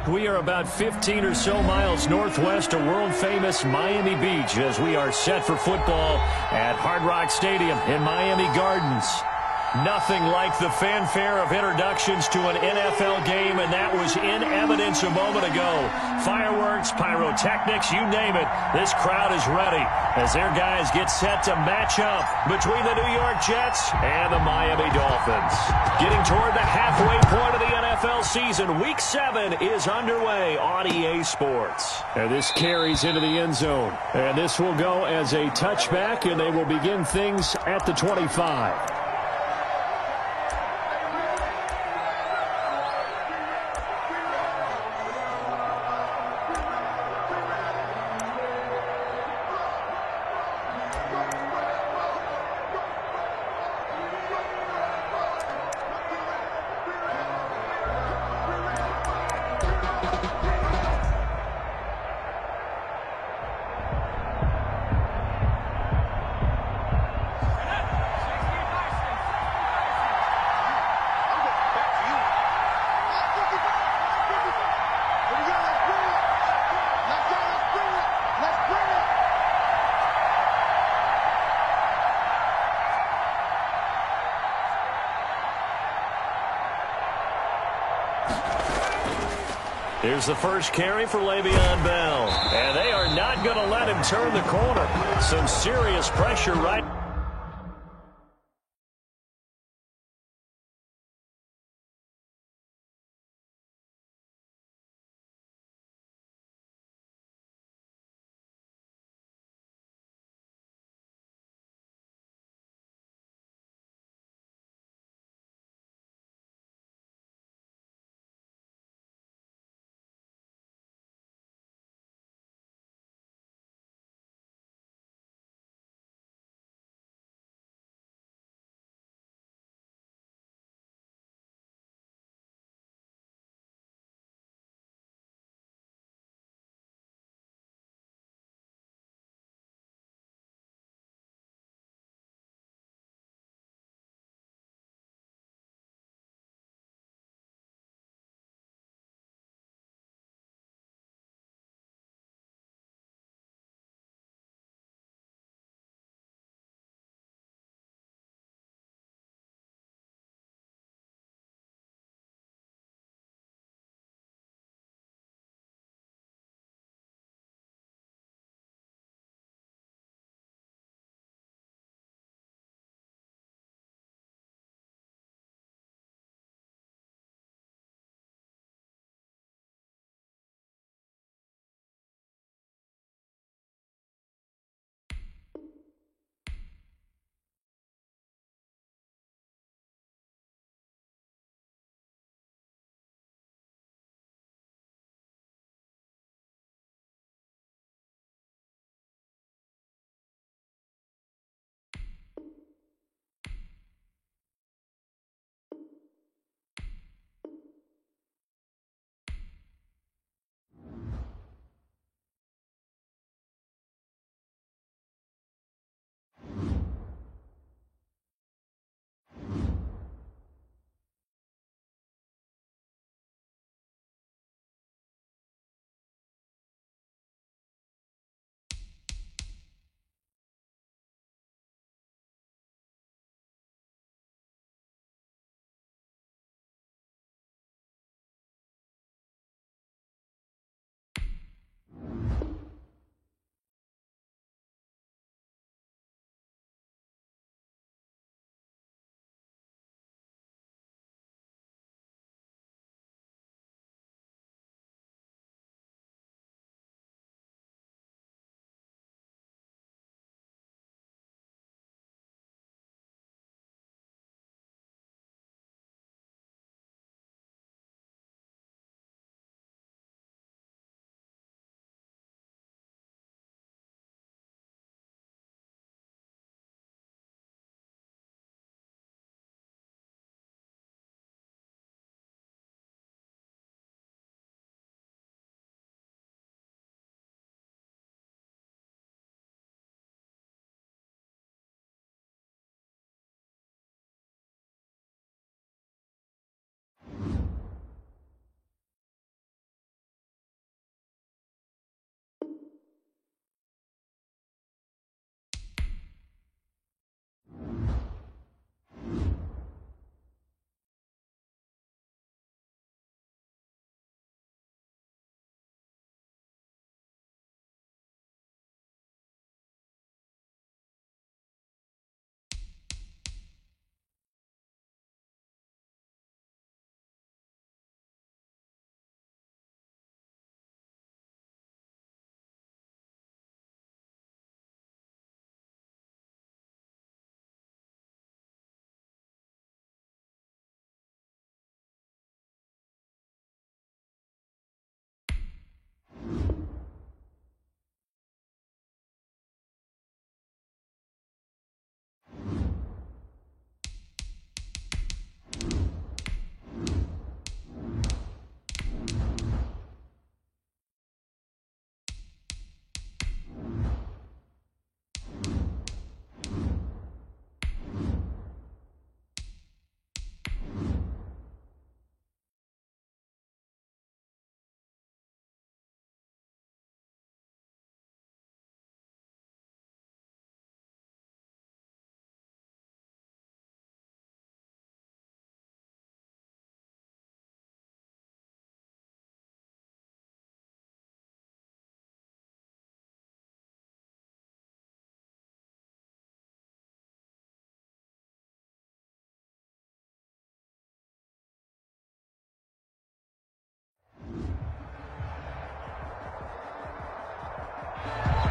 We are about 15 or so miles northwest of world-famous Miami Beach as we are set for football at Hard Rock Stadium in Miami Gardens. Nothing like the fanfare of introductions to an NFL game, and that was in evidence a moment ago. Fireworks, pyrotechnics, you name it. This crowd is ready as their guys get set to match up between the New York Jets and the Miami Dolphins. Getting toward the halfway point of the NFL season, Week 7 is underway on EA Sports. And this carries into the end zone. And this will go as a touchback, and they will begin things at the 25. Here's the first carry for Le'Veon Bell. And they are not going to let him turn the corner. Some serious pressure right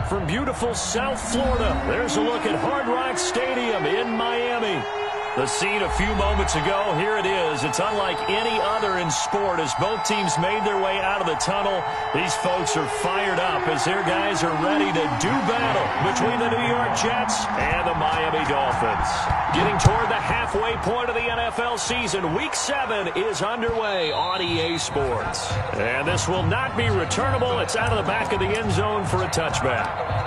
From beautiful South Florida, there's a look at Hard Rock Stadium in Miami. The scene a few moments ago, here it is. It's unlike any other in sport as both teams made their way out of the tunnel. These folks are fired up as their guys are ready to do battle between the New York Jets and the Miami Dolphins. Getting toward the halfway point of the NFL season, Week 7 is underway on EA Sports. And this will not be returnable. It's out of the back of the end zone for a touchback.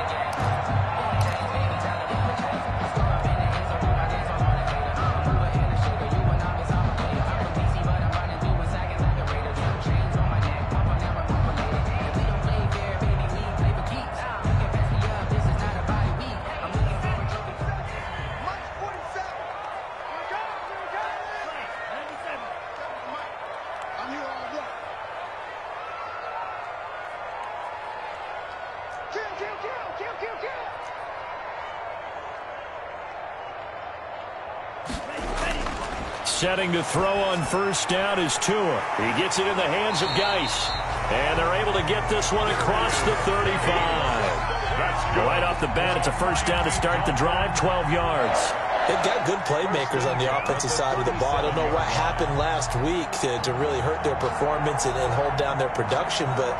Setting to throw on first down is Tua. He gets it in the hands of Geis. And they're able to get this one across the 35. Right off the bat, it's a first down to start the drive, 12 yards. They've got good playmakers on the offensive side of the ball. I don't know what happened last week to really hurt their performance and hold down their production, but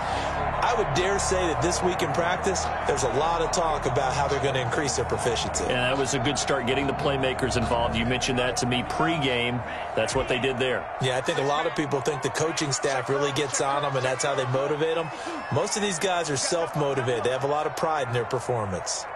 I would dare say that this week in practice, there's a lot of talk about how they're going to increase their proficiency. And that was a good start getting the playmakers involved. You mentioned that to me pregame. That's what they did there. Yeah, I think a lot of people think the coaching staff really gets on them, and that's how they motivate them. Most of these guys are self-motivated. They have a lot of pride in their performance.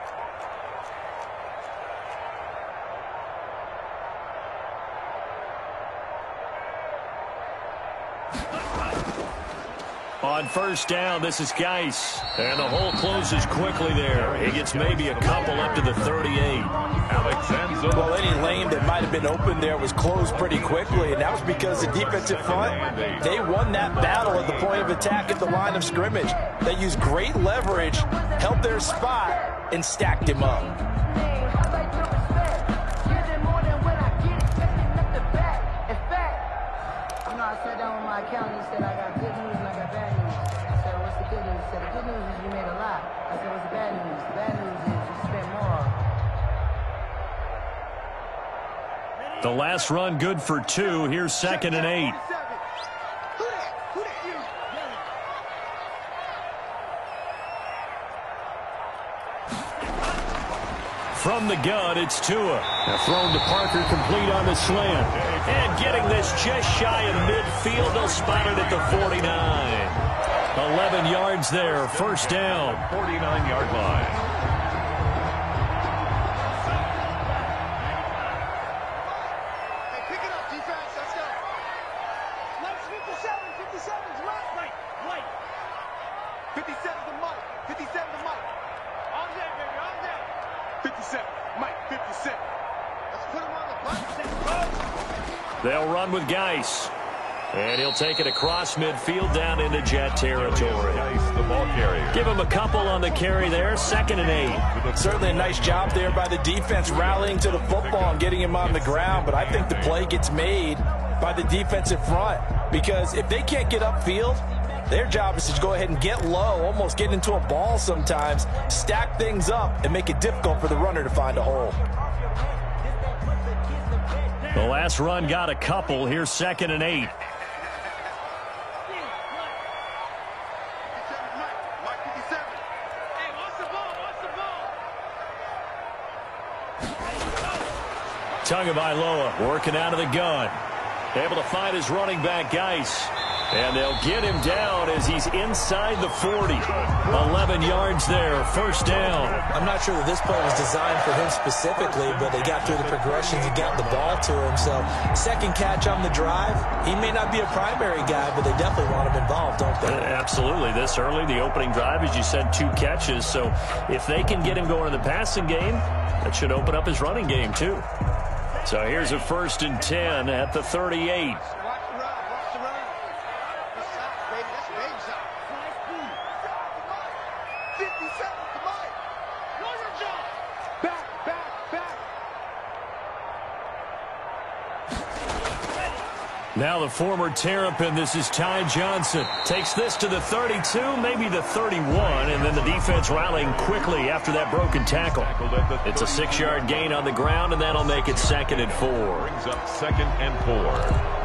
On first down, this is Geis. And the hole closes quickly there. He gets maybe a couple up to the 38. Well, any lane that might have been open there was closed pretty quickly, and that was because the defensive front, they won that battle at the point of attack at the line of scrimmage. They used great leverage, held their spot, and stacked him up. I sat down with my accountant. He said, I got good news and I got bad news. I said, what's the good news? He said, the good news is you made a lot. I said, what's the bad news? The bad news is you spent more. The last run good for 2. Here's 2nd and 8. From the gun, it's Tua. Thrown to Parker, complete on the slant. And getting this just shy of midfield, they'll spot it at the 49. 11 yards there, first down. 49-yard line. Hey, pick it up, defense. Let's go. Let's 57. 57's right. Right. 57 to Mike. 57 to Mike. On there, baby. On there. 57. Mike, 57. Let's put him on the button. They'll run with Geis. And he'll take it across midfield down into Jet territory. Give him a couple on the carry there. 2nd and 8. Certainly a nice job there by the defense rallying to the football and getting him on the ground. But I think the play gets made by the defensive front. Because if they can't get upfield, their job is to go ahead and get low, almost get into a ball sometimes, stack things up, and make it difficult for the runner to find a hole. The last run got a couple. Here's 2nd and 8. Tagovailoa working out of the gun. Able to find his running back, Geis. And they'll get him down as he's inside the 40. 11 yards there, first down. I'm not sure that this play was designed for him specifically, but they got through the progressions and got the ball to him. So, second catch on the drive. He may not be a primary guy, but they definitely want him involved, don't they? Absolutely. This early, the opening drive, as you said, 2 catches. So, if they can get him going in the passing game, that should open up his running game, too. So, here's a 1st and 10 at the 38. Now the former Terrapin, this is Ty Johnson. Takes this to the 32, maybe the 31, and then the defense rallying quickly after that broken tackle. It's a 6-yard gain on the ground, and that'll make it 2nd and 4. Brings up 2nd and 4.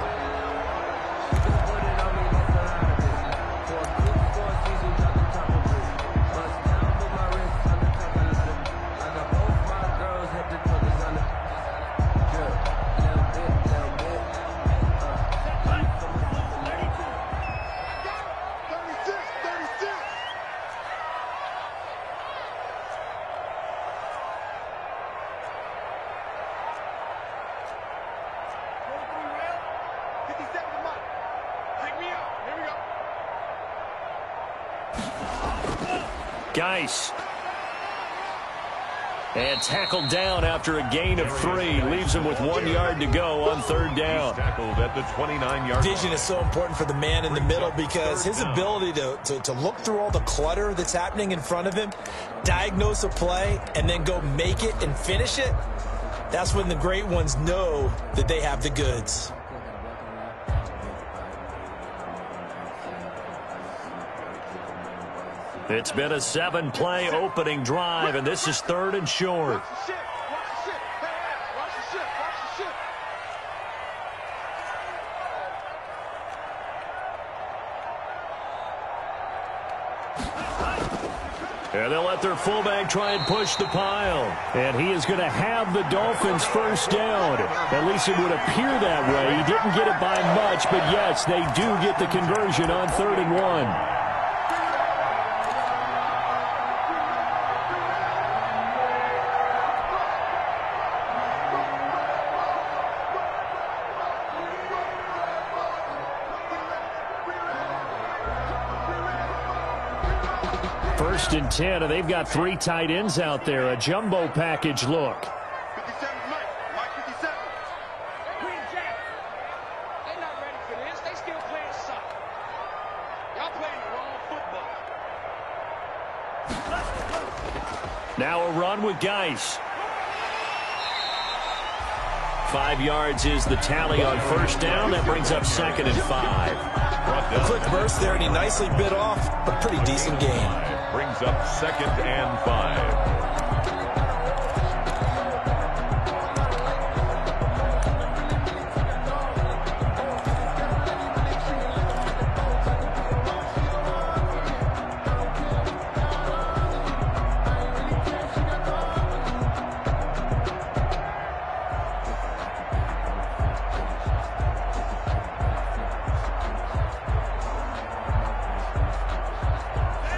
Geis. And tackled down after a gain of 3. Leaves him with 1 yard to go on 3rd down. Tackled at the 29-yard line. Vision is so important for the man in the middle because his ability to look through all the clutter that's happening in front of him, diagnose a play, and then go make it and finish it, that's when the great ones know that they have the goods. It's been a 7-play opening drive, and this is 3rd and short. And they'll let their fullback try and push the pile. And he is going to have the Dolphins first down. At least it would appear that way. He didn't get it by much, but yes, they do get the conversion on 3rd and 1. First and 10, and they've got 3 tight ends out there. A jumbo package look. 57 Mike. Mike 57. Green Jack. They're not ready for this. They still playing soccer. Y'all playing the wrong football. Now a run with Geis. 5 yards is the tally on first down. That brings up 2nd and 5. A quick burst there, and he nicely bit off a pretty decent gain. Brings up 2nd and 5.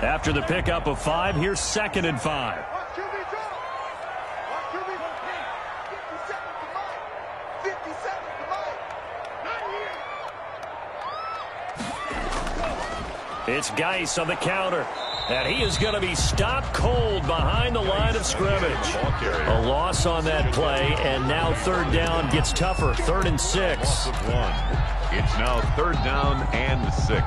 After the pickup of 5, here's 2nd and 5. It's Geis on the counter. And he is going to be stopped cold behind the line of scrimmage. A loss on that play, and now 3rd down gets tougher. 3rd and 6. It's now 3rd down and 6.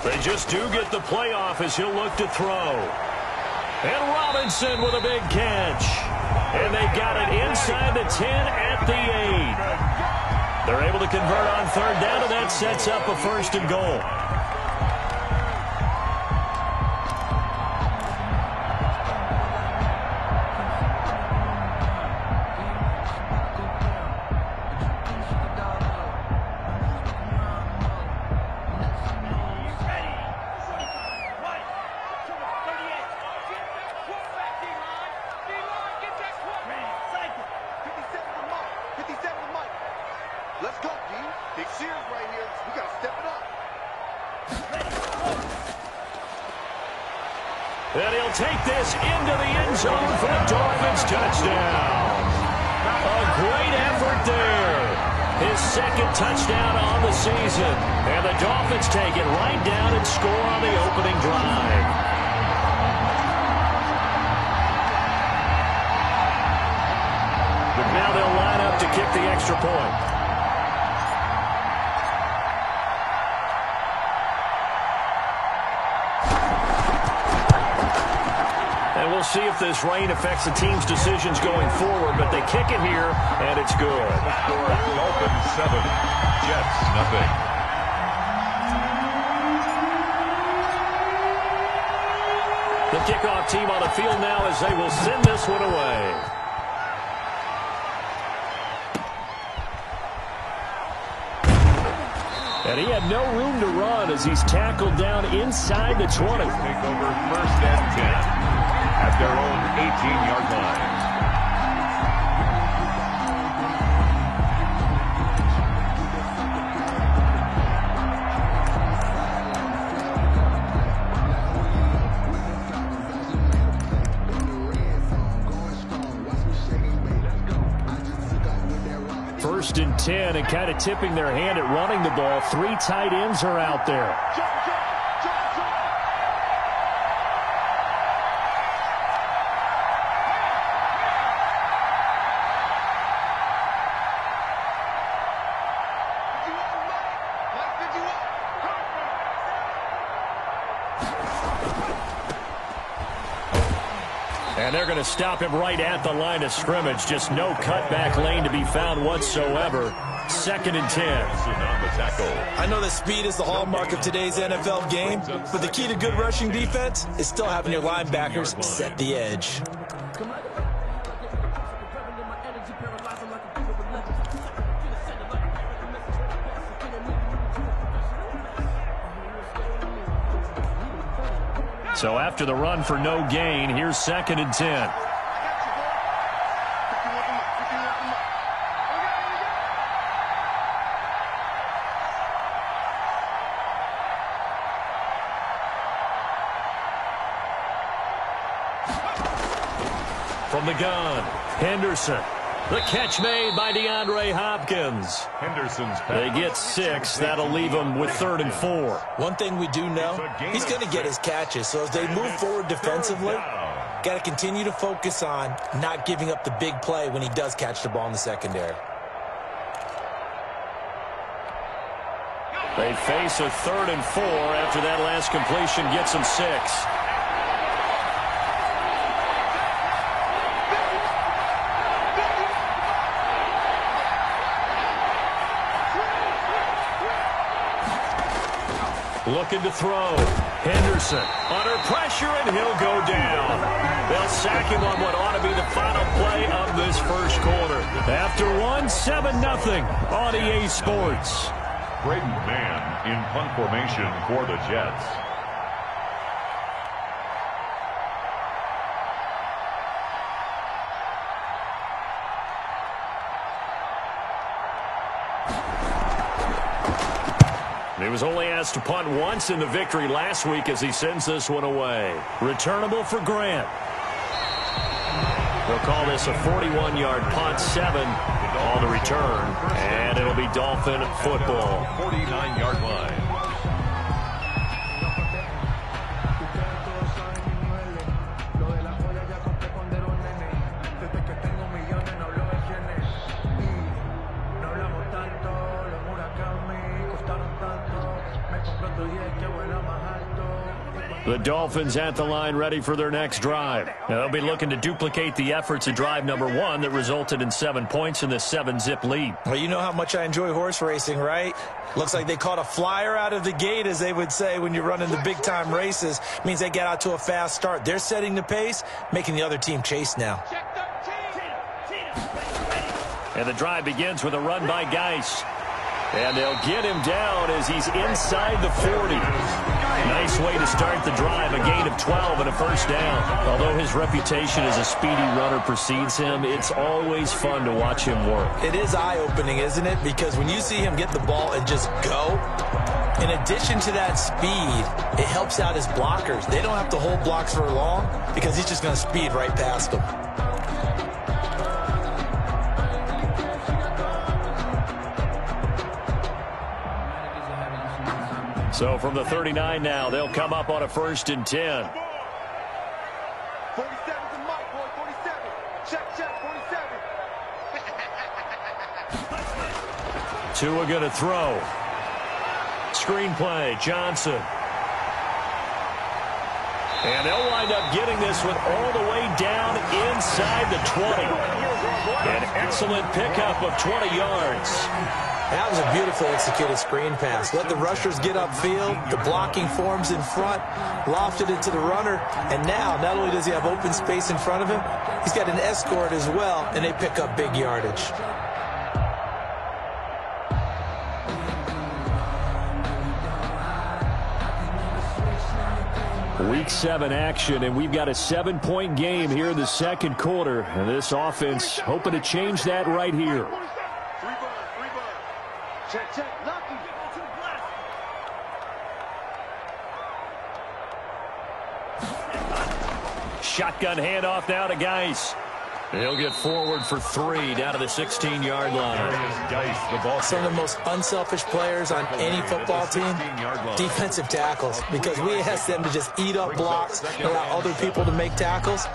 They just do get the playoff as he'll look to throw. And Robinson with a big catch. And they've got it inside the 10 at the 8. They're able to convert on 3rd down, and that sets up a 1st and goal. Let's go, G. Big Sears right here. We got to step it up. And he'll take this into the end zone for the Dolphins touchdown. A great effort there. his second touchdown on the season. And the Dolphins take it right down and score on the opening drive. But now they'll line up to kick the extra point. And we'll see if this rain affects the team's decisions going forward, but they kick it here, and it's good. Dolphins 7, Jets nothing. The kickoff team on the field now as they will send this one away. And he had no room to run as he's tackled down inside the 20. Take over 1st and 10. At their own 18-yard line. First and 10, and kind of tipping their hand at running the ball. 3 tight ends are out there. And they're going to stop him right at the line of scrimmage. Just no cutback lane to be found whatsoever. 2nd and 10. I know that speed is the hallmark of today's NFL game, but the key to good rushing defense is still having your linebackers set the edge. So after the run for no gain, here's 2nd and 10. From the gun, Henderson. The catch made by DeAndre Hopkins. Henderson's They get 6. That'll leave them with 3rd and 4. One thing we do know, he's going to get his catches. So as they move forward defensively, got to continue to focus on not giving up the big play when he does catch the ball in the secondary. They face a 3rd and 4 after that last completion gets them 6. Looking to throw. Henderson under pressure, and he'll go down. They'll sack him on what ought to be the final play of this first quarter. After one, 7-0 on EA Sports. Braden Mann in punt formation for the Jets. He was only asked to punt once in the victory last week as he sends this one away. Returnable for Grant. They'll call this a 41-yard punt, 7 on the return, and it'll be Dolphin football. 49-yard line. The Dolphins at the line ready for their next drive. Now, they'll be looking to duplicate the efforts of drive number 1 that resulted in 7 points in this 7-zip lead. Well, you know how much I enjoy horse racing, right? Looks like they caught a flyer out of the gate, as they would say when you're running the big-time races. Means they get out to a fast start. They're setting the pace, making the other team chase now. And the drive begins with a run by Geis. And they'll get him down as he's inside the 40. Nice way to start the drive, a gain of 12 and a first down. Although his reputation as a speedy runner precedes him, it's always fun to watch him work. It is eye-opening, isn't it? Because when you see him get the ball and just go, in addition to that speed, it helps out his blockers. They don't have to hold blocks for long because he's just going to speed right past them. So from the 39 now, they'll come up on a 1st and 10. 47's the mic, boy. 47. Check, 47. Tua going to throw. Screenplay, Johnson. And they'll wind up getting this one all the way down inside the 20. An excellent pickup of 20 yards. That was a beautifully executed screen pass. Let the rushers get upfield. The blocking forms in front. Lofted it to the runner. And now, not only does he have open space in front of him, he's got an escort as well, and they pick up big yardage. Week 7 action, and we've got a 7-point game here in the second quarter. And this offense hoping to change that right here. 3 birds. Check, lucky. Shotgun handoff now to Geis. He'll get forward for 3 down to the 16-yard line. Some of the most unselfish players on any football team, defensive tackles, because we ask them to just eat up blocks and allow other people to make tackles.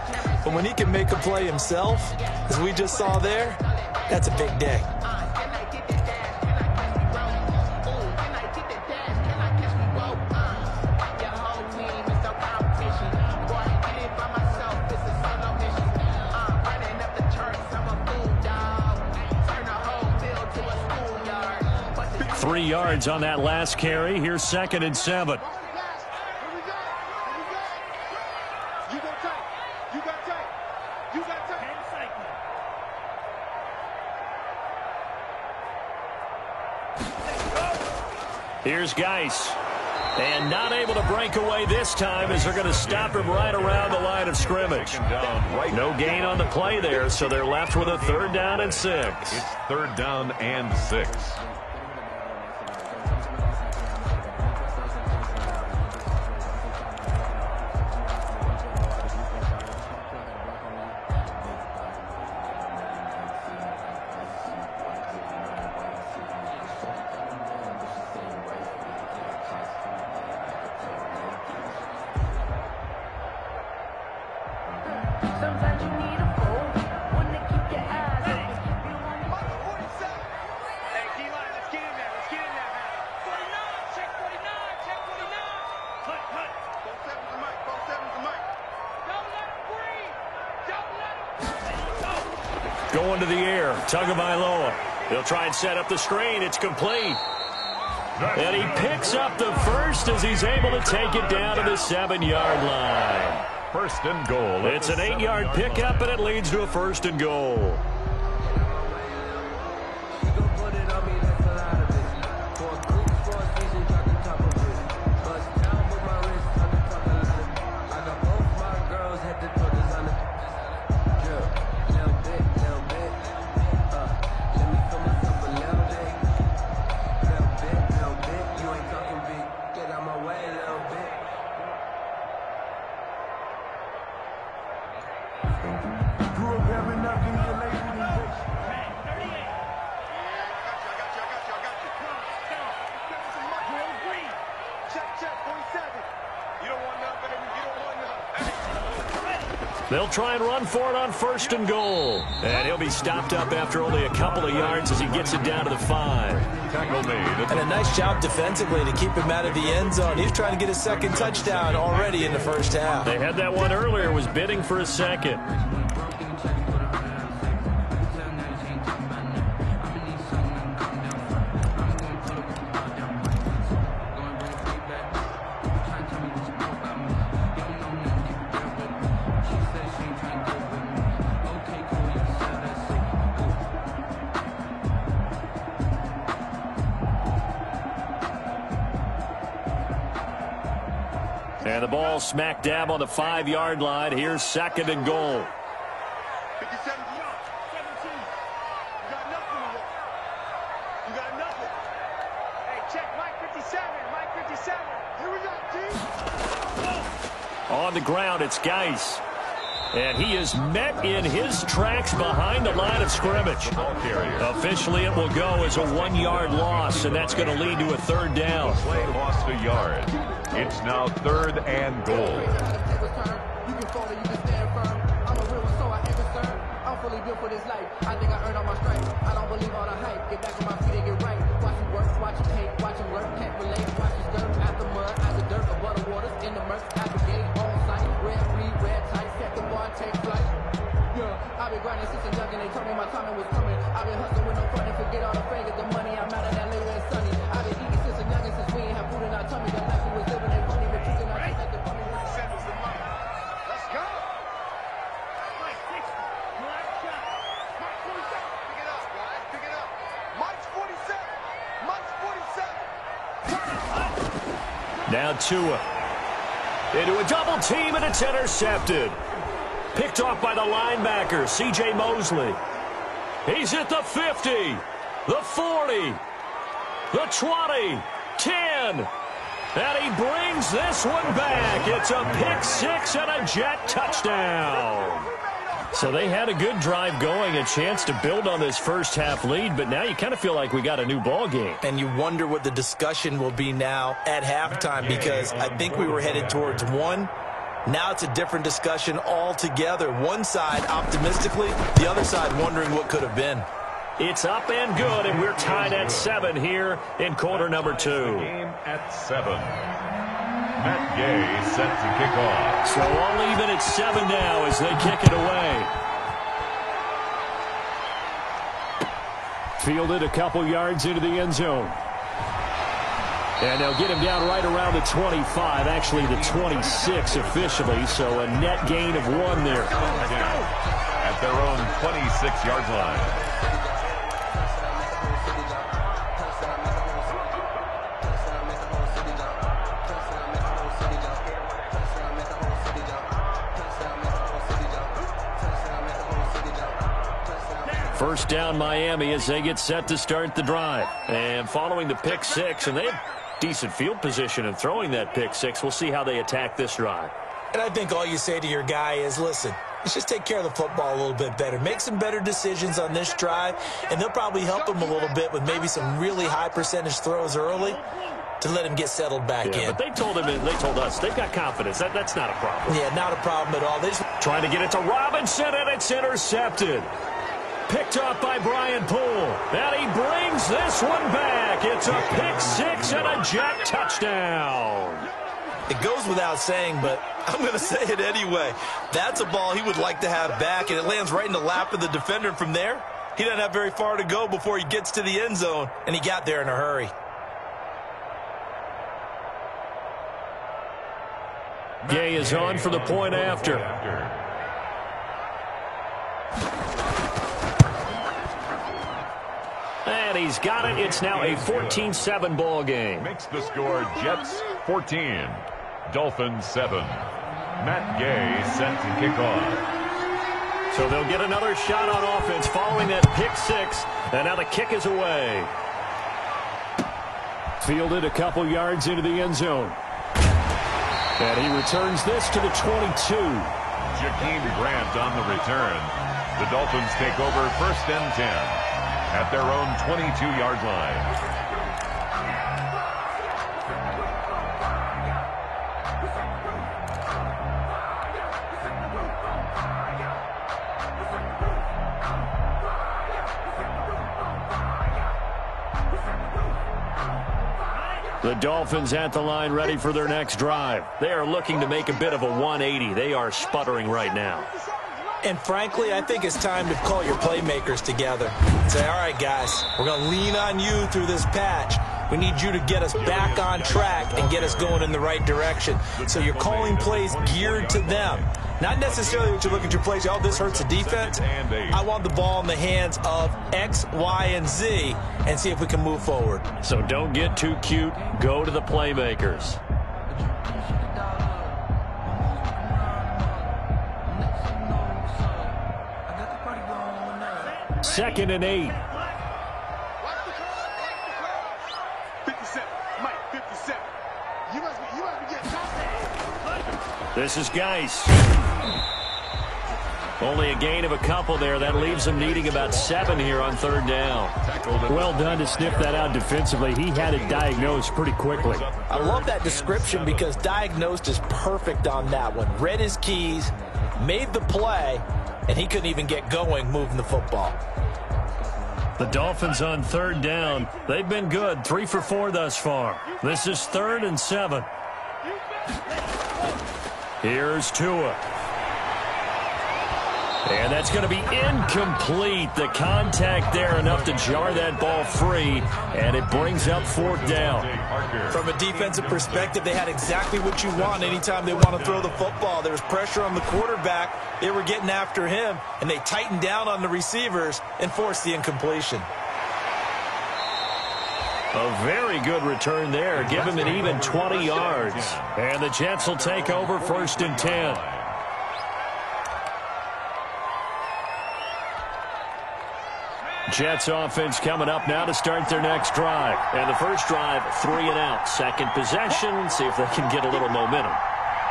But when he can make a play himself, as we just saw there, that's a big day. Three yards on that last carry. Here's 2nd and 7. You got tight. You got tight. You got tight. Here's Geis. And not able to break away this time as they're going to stop him right around the line of scrimmage. No gain on the play there, so they're left with a 3rd down and 6. It's 3rd down and 6. Sometimes you need a fool, one to keep your eyes open. Hey, D-line, let's get in there. 49, check 49. Cut. 47's the mic. Don't let him breathe. Going to the air. Tagovailoa. They'll try and set up the screen. It's complete. And he picks up the first as he's able to take it down to the 7-yard line. 1st and goal. It's an 8-yard pickup, and it leads to a 1st and goal. They'll try and run for it on 1st and goal. And he'll be stopped up after only a couple of yards as he gets it down to the 5. Tackle made. And a nice job defensively to keep him out of the end zone. He's trying to get his 2nd touchdown already in the 1st half. They had that one earlier, was bidding for a 2nd. And the ball smack dab on the 5-yard line. Here's 2nd and goal. 57. 17. You got nothing. You got nothing. Hey, check Mike 57. Mike 57. Here we go, team. On the ground, it's Geis. And he is met in his tracks behind the line of scrimmage. Officially, it will go as a 1-yard loss, and that's going to lead to a third down. Play lost a yard. It's now 3rd and goal. For this life, I think I earned all my stripes. I don't believe all the hype. Get back on my feet and get right. Watch him work, watch him hate, watch him work, can't relate. Watch his dirt after mud, after dirt, above the waters, in the murk, at the gate, on sight. Red, read, red, tight, set the bar, take flight. Yeah, I've been grinding since a young and they told me my timing was coming. I've been hustling with no frontin', forget all the faggots, the money. I'm out of that late when sunny. I've been eating since a young and since we ain't have food in our tummy. The life we was living ain't funny, but treating our kids like the funny. Let's go. Pick it up. Mike's 47. Mike's 47. Now Tua into a double team, and it's intercepted. Picked off by the linebacker, C.J. Mosley. He's at the 50, the 40, the 20, 10. And he brings this one back. It's a pick six and a Jet touchdown. So they had a good drive going, a chance to build on this first half lead, but now you kind of feel like we got a new ball game. And you wonder what the discussion will be now at halftime, because I think we were headed towards one. Now it's a different discussion altogether. One side optimistically, the other side wondering what could have been. It's up and good, and we're tied at 7 here in quarter number 2. Game at 7. Matt Gay set to kick off. So all even at 7 now as they kick it away. Fielded a couple yards into the end zone. And they'll get him down right around the 25, actually the 26 officially, so a net gain of 1 there. At their own 26-yard line. First down Miami as they get set to start the drive. And following the pick six, and they have decent field position in throwing that pick six. We'll see how they attack this drive. And I think all you say to your guy is, listen, let's just take care of the football a little bit better. Make some better decisions on this drive, and they'll probably help him a little bit with maybe some really high percentage throws early to let him get settled back in. But they told him, and they told us, they've got confidence. That's not a problem. Yeah, not a problem at all. They're just trying to get it to Robinson, and it's intercepted. Picked up by Brian Poole. And he brings this one back. It's a pick six and a Jet touchdown. It goes without saying, but I'm going to say it anyway. That's a ball he would like to have back, and it lands right in the lap of the defender. From there, he doesn't have very far to go before he gets to the end zone, and he got there in a hurry. Gay is on for the point after. And he's got it. It's now a 14-7 ball game. Makes the score Jets 14, Dolphins 7. Matt Gay set to kick off. So they'll get another shot on offense following that pick six. And now the kick is away. Fielded a couple yards into the end zone. And he returns this to the 22. Jakeem Grant on the return. The Dolphins take over 1st and 10. At their own 22-yard line. The Dolphins at the line ready for their next drive. They are looking to make a bit of a 180. They are sputtering right now. And frankly, I think it's time to call your playmakers together. Say, all right, guys, we're going to lean on you through this patch. We need you to get us back on track and get us going in the right direction. So you're calling plays geared to them. Not necessarily what you look at your plays, oh, this hurts the defense. I want the ball in the hands of X, Y, and Z and see if we can move forward. So don't get too cute. Go to the playmakers. 2nd and 8. 57. Mike, 57. You must be getting touched. This is Geis. Only a gain of a couple there. That leaves them needing about 7 here on 3rd down. Well done to sniff that out defensively. He had it diagnosed pretty quickly. I love that description because diagnosed is perfect on that one. Read his keys, made the play, and he couldn't even get going moving the football. The Dolphins on 3rd down. They've been good, 3 for 4 thus far. This is 3rd and 7. Here's Tua. And that's going to be incomplete. The contact there enough to jar that ball free, and it brings up 4th down. From a defensive perspective, they had exactly what you want anytime they want to throw the football. There was pressure on the quarterback. They were getting after him, and they tightened down on the receivers and forced the incompletion. A very good return there. Give him an even 20 yards. And the Jets will take over 1st and 10. Jets offense coming up now to start their next drive. And the first drive, 3 and out. Second possession, see if they can get a little momentum.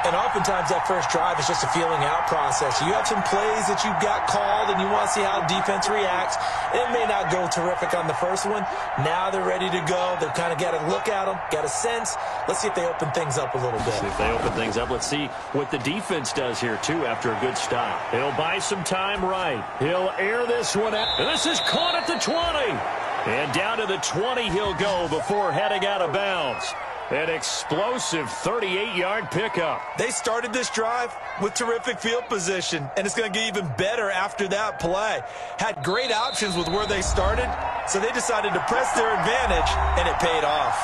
And oftentimes that first drive is just a feeling out process. You have some plays that you've got called and you want to see how the defense reacts. It may not go terrific on the first one. Now they're ready to go. They've kind of got to look at them, got a sense. Let's see if they open things up a little bit. See if they open things up. Let's see what the defense does here, too, after a good stop. He'll buy some time right. He'll air this one out. And this is caught at the 20. And down to the 20 he'll go before heading out of bounds. An explosive 38-yard pickup. They started this drive with terrific field position, and it's going to get even better after that play. Had great options with where they started, so they decided to press their advantage, and it paid off.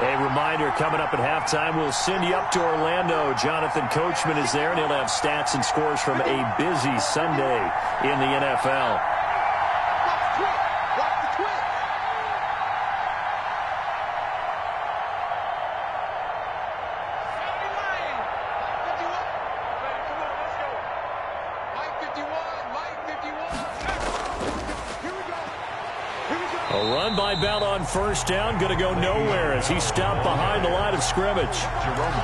A reminder, coming up at halftime, we'll send you up to Orlando. Jonathan Coachman is there, and he'll have stats and scores from a busy Sunday in the NFL. A run by Bell on 1st down, going to go nowhere as he stopped behind the line of scrimmage.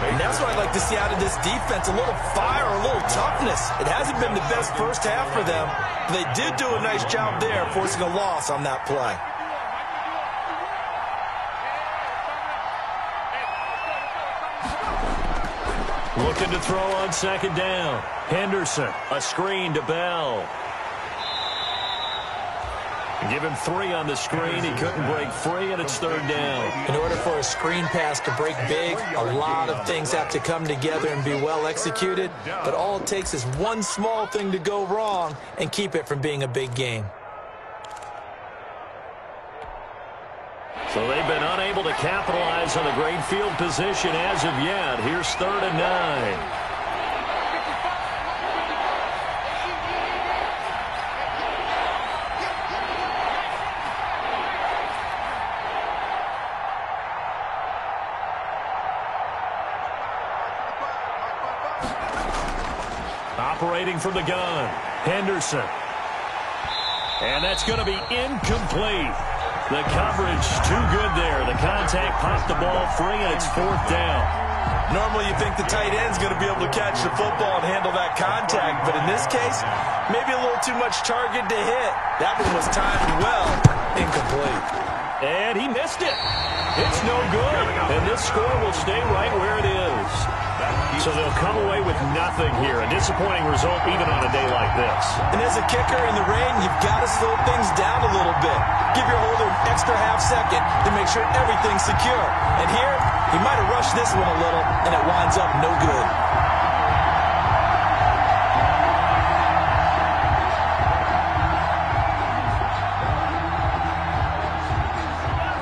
And that's what I'd like to see out of this defense, a little fire, a little toughness. It hasn't been the best first half for them. They did do a nice job there, forcing a loss on that play. Looking to throw on 2nd down. Henderson, a screen to Bell. Give him 3 on the screen. He couldn't break free, and it's 3rd down. In order for a screen pass to break big, a lot of things have to come together and be well executed. But all it takes is one small thing to go wrong and keep it from being a big game. So they've been unable to capitalize on the great field position as of yet. Here's 3rd and 9. Operating from the gun, Henderson. And that's going to be incomplete. The coverage too good there. The contact popped the ball free, and it's 4th down. Normally you think the tight end's going to be able to catch the football and handle that contact, but in this case, maybe a little too much target to hit. That one was timed well, incomplete. And he missed it. It's no good. And this score will stay right where it is. So they'll come away with nothing here. A disappointing result even on a day like this. And as a kicker in the rain, you've got to slow things down a little bit. Give your holder an extra half-second to make sure everything's secure. And here, he might have rushed this one a little, and it winds up no good.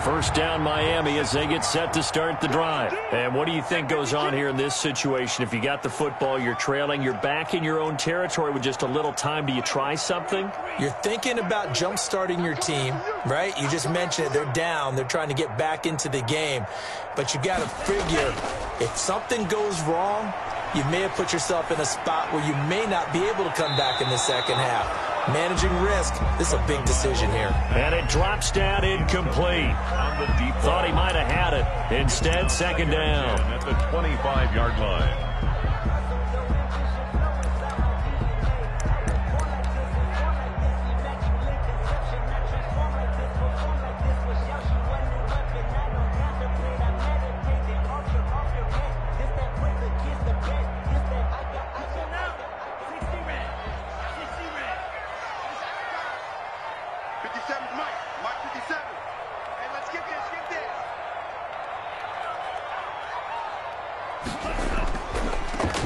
First down Miami as they get set to start the drive. And what do you think goes on here in this situation? If you got the football, you're trailing, you're back in your own territory with just a little time. Do you try something? You're thinking about jump-starting your team, right? You just mentioned it. They're down. They're trying to get back into the game. But you got to figure if something goes wrong, you may have put yourself in a spot where you may not be able to come back in the second half. Managing risk, this is a big decision here. And it drops down incomplete. Thought he might have had it. Instead, second down. At the 25-yard line.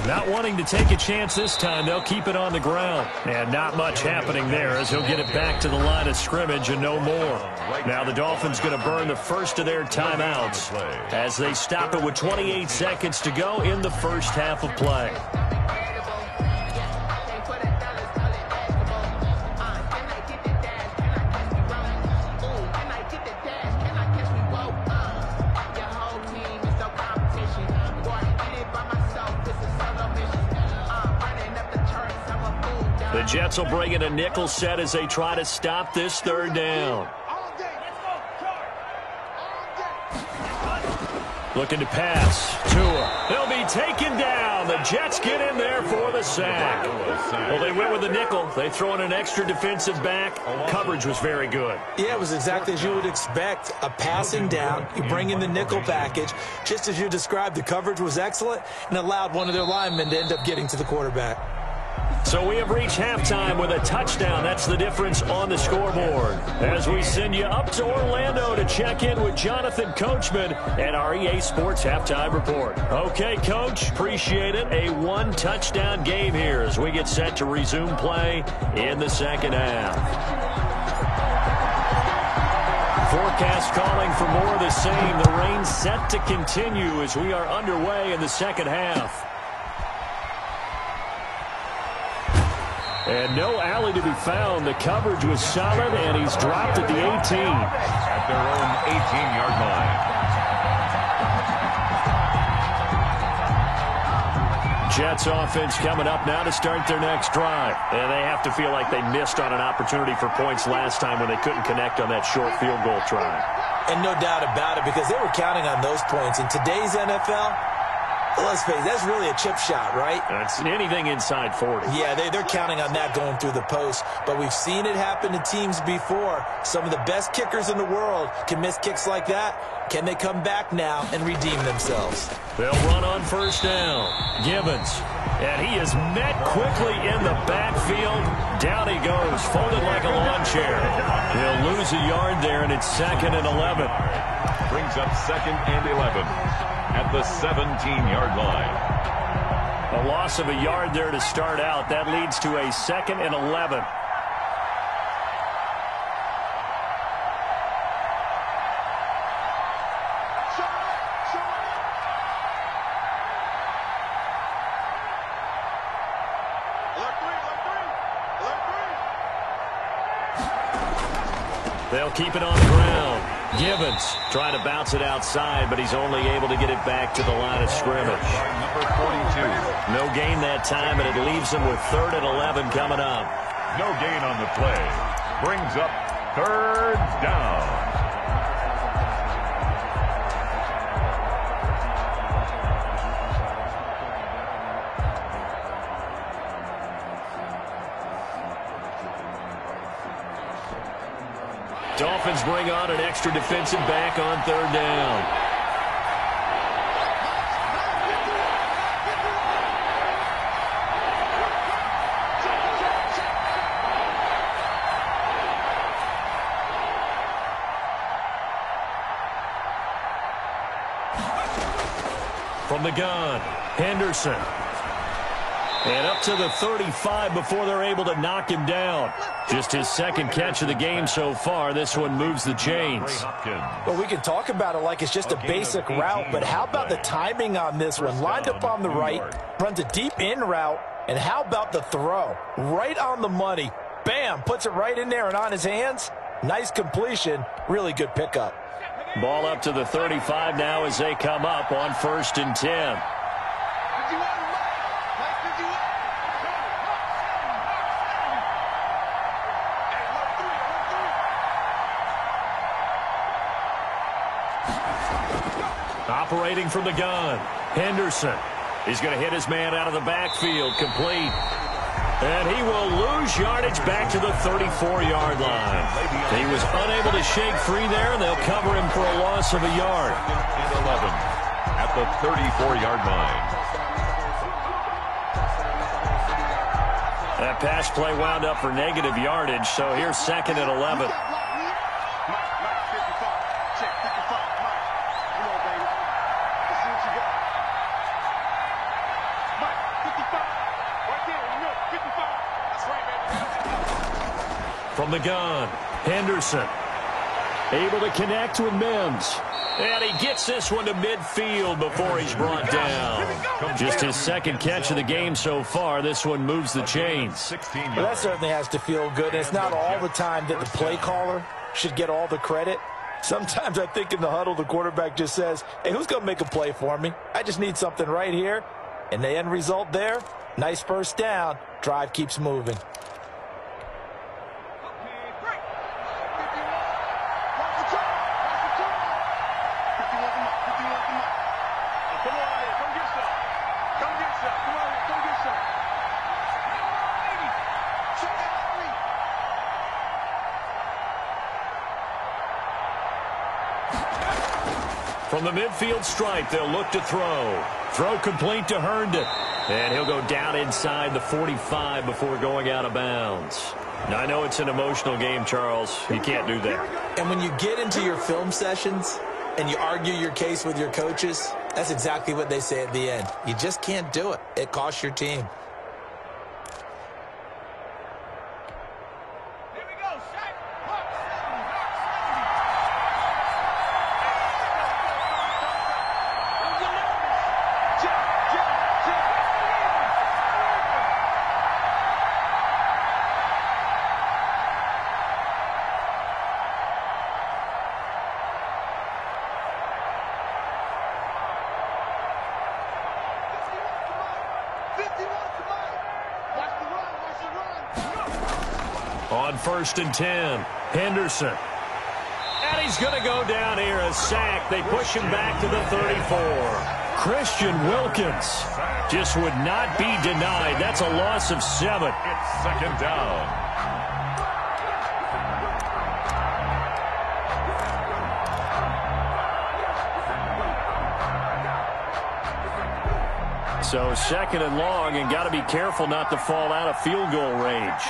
Not wanting to take a chance this time, they'll keep it on the ground. And not much happening there as he'll get it back to the line of scrimmage and no more. Now the Dolphins going to burn the first of their timeouts as they stop it with 28 seconds to go in the first half of play. The Jets will bring in a nickel set as they try to stop this third down. Looking to pass. Tua. He'll be taken down. The Jets get in there for the sack. Well, they went with the nickel. They throw in an extra defensive back. Coverage was very good. Yeah, it was exactly as you would expect. A passing down. You bring in the nickel package. Just as you described, the coverage was excellent and allowed one of their linemen to end up getting to the quarterback. So we have reached halftime with a touchdown. That's the difference on the scoreboard. As we send you up to Orlando to check in with Jonathan Coachman and our EA Sports Halftime Report. Okay, Coach, appreciate it. A one-touchdown game here as we get set to resume play in the second half. Forecast calling for more of the same. The rain set to continue as we are underway in the second half. And no alley to be found. The coverage was solid, and he's dropped at the 18. At their own 18-yard line. Jets offense coming up now to start their next drive. And they have to feel like they missed on an opportunity for points last time when they couldn't connect on that short field goal try. And no doubt about it, because they were counting on those points. In today's NFL, let's face it, that's really a chip shot, right? That's anything inside 40. Yeah, they're counting on that going through the post. But we've seen it happen to teams before. Some of the best kickers in the world can miss kicks like that. Can they come back now and redeem themselves? They'll run on first down. Gibbons. And he is met quickly in the backfield. Down he goes, folded like a lawn chair. He'll lose a yard there, and it's 2nd and 11. Brings up 2nd and 11. At the 17-yard line. A loss of a yard there to start out. That leads to a 2nd and 11. They'll keep it on the ground. Gibbons trying to bounce it outside, but he's only able to get it back to the line of scrimmage. Number 42. No gain that time, and it leaves them with 3rd and 11 coming up. No gain on the play. Brings up 3rd down. Dolphins bring on an extra defensive back on 3rd down. From the gun, Henderson. And up to the 35 before they're able to knock him down. Just his 2nd catch of the game so far. This one moves the chains. Well, we can talk about it like it's just a basic route, but how about the timing on this one? Lined up on the right, runs a deep in route, and how about the throw? Right on the money. Bam, puts it right in there and on his hands. Nice completion, really good pickup. Ball up to the 35 now as they come up on 1st and 10. Operating from the gun, Henderson. He's going to hit his man out of the backfield, complete. And he will lose yardage back to the 34-yard line. He was unable to shake free there, and they'll cover him for a loss of a yard. And 11 at the 34-yard line. That pass play wound up for negative yardage, so here's 2nd and 11. From the gun, Henderson. Able to connect with Mims. And he gets this one to midfield before he's brought down. Just his 2nd catch of the game so far. This one moves the chains. Well, that certainly has to feel good. And it's not all the time that the play caller should get all the credit. Sometimes I think in the huddle, the quarterback just says, hey, who's going to make a play for me? I just need something right here. And the end result there, nice first down. Drive keeps moving. From the midfield stripe, they'll look to throw. Throw complete to Herndon. And he'll go down inside the 45 before going out of bounds. Now, I know it's an emotional game, Charles. You can't do that. And when you get into your film sessions and you argue your case with your coaches, that's exactly what they say at the end. You just can't do it. It costs your team. On 1st and 10, Henderson. And he's going to go down here, a sack. They push him back to the 34. Christian Wilkins just would not be denied. That's a loss of 7. It's 2nd down. So 2nd and long, and got to be careful not to fall out of field goal range.